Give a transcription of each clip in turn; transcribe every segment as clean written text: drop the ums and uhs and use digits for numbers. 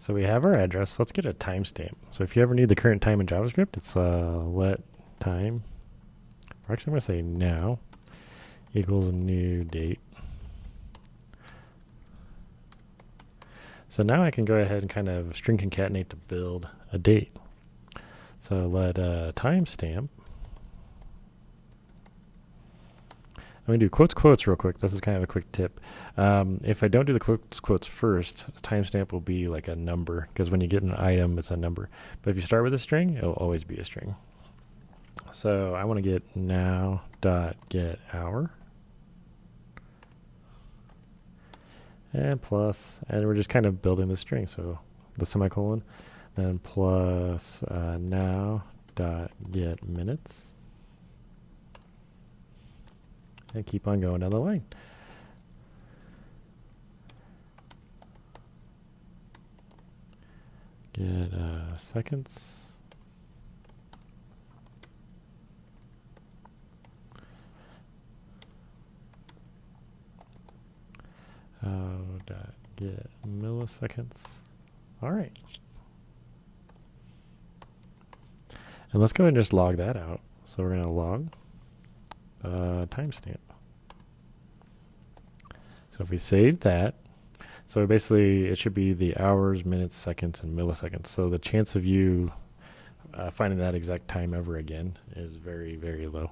So we have our address. Let's get a timestamp. So if you ever need the current time in JavaScript, it's let time, or actually I'm going to say now, equals new date. So now I can go ahead and kind of string concatenate to build a date. So let timestamp. I'm going to do quotes real quick. This is kind of a quick tip. If I don't do the quotes first, timestamp will be like a number, because when you get an item, it's a number. But if you start with a string, it'll always be a string. So I want to get now dot get hour. And plus, and we're just kind of building the string. So the semicolon, then plus now dot get minutes. And keep on going down the line. Get seconds. Get milliseconds. All right. And let's go ahead and just log that out. So we're going to log timestamp. So if we save that, so basically it should be the hours, minutes, seconds, and milliseconds. So the chance of you finding that exact time ever again is very, very low.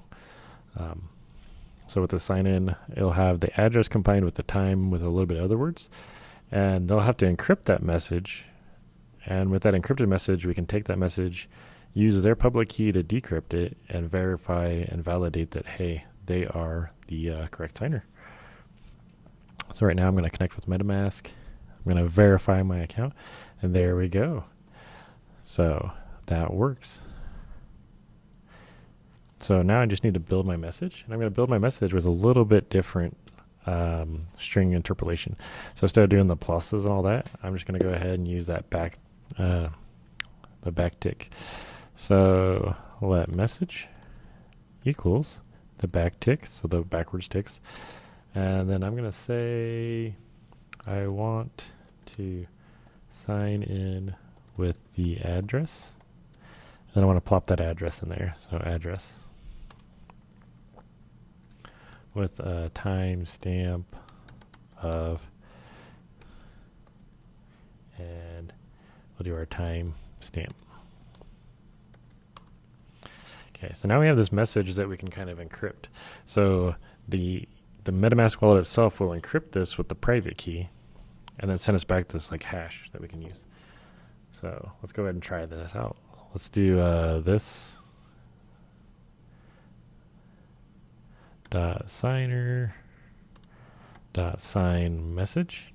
So with the sign in, it'll have the address combined with the time with a little bit of other words, and they'll have to encrypt that message. And with that encrypted message, we can take that message, use their public key to decrypt it, and verify and validate that, hey, they are the correct signer. So right now I'm going to connect with Metamask. I'm going to verify my account, and there we go. So that works. So now I just need to build my message, and I'm going to build my message with a little bit different string interpolation. So instead of doing the pluses and all that, I'm just going to go ahead and use that the backtick. So let message equals the backtick, so the backwards ticks. And then I'm going to say I want to sign in with the address. And then I want to plop that address in there. So address with a timestamp of, and we'll do our timestamp. Okay, so now we have this message that we can kind of encrypt. So the MetaMask wallet itself will encrypt this with the private key, and then send us back this like hash that we can use. So let's go ahead and try this out. Let's do this dot signer dot sign message,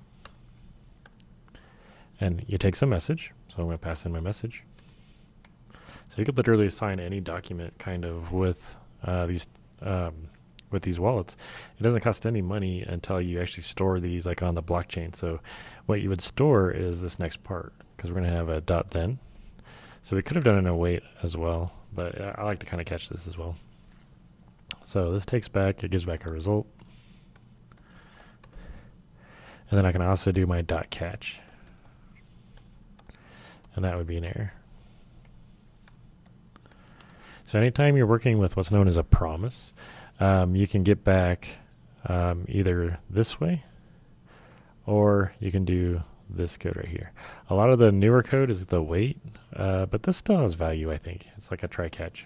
and it takes a message. So I'm going to pass in my message. So you could literally sign any document kind of with these wallets. It doesn't cost any money until you actually store these like on the blockchain. So what you would store is this next part, because we're going to have a dot then. So we could have done an await as well, but I like to kind of catch this as well. So this takes back, it gives back a result. And then I can also do my dot catch. And that would be an error. So anytime you're working with what's known as a promise, you can get back either this way, or you can do this code right here. A lot of the newer code is the wait, but this still has value, I think. It's like a try catch.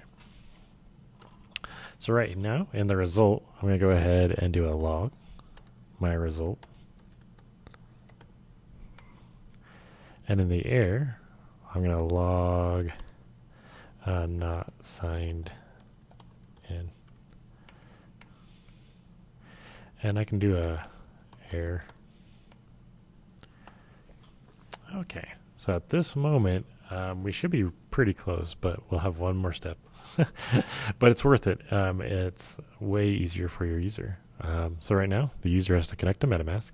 So right now, in the result, I'm going to go ahead and do a log, my result. And in the error, I'm going to log not signed in. And I can do a error. Okay, so at this moment, we should be pretty close, but we'll have one more step. But it's worth it. It's way easier for your user. So right now, the user has to connect to MetaMask,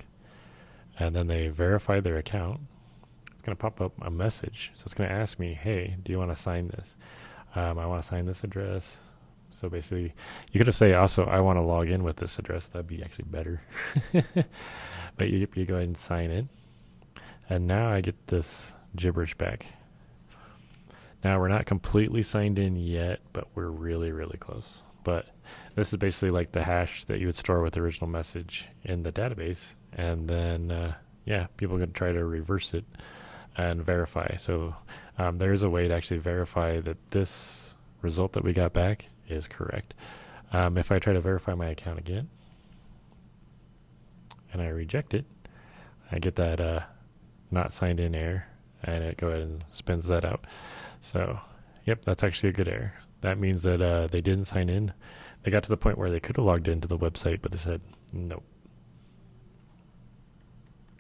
and then they verify their account. It's going to pop up a message. So it's going to ask me, hey, do you want to sign this? I want to sign this address. So basically, you could have say also, I want to log in with this address. That'd be actually better. But you go ahead and sign in. And now I get this gibberish back. Now we're not completely signed in yet, but we're really, really close. But this is basically like the hash that you would store with the original message in the database. And then, people could try to reverse it and verify. So there is a way to actually verify that this result that we got back is correct. If I try to verify my account again, and I reject it, I get that not signed in error, and it go ahead and spins that out. So, yep, that's actually a good error. That means that they didn't sign in. They got to the point where they could have logged into the website, but they said, nope,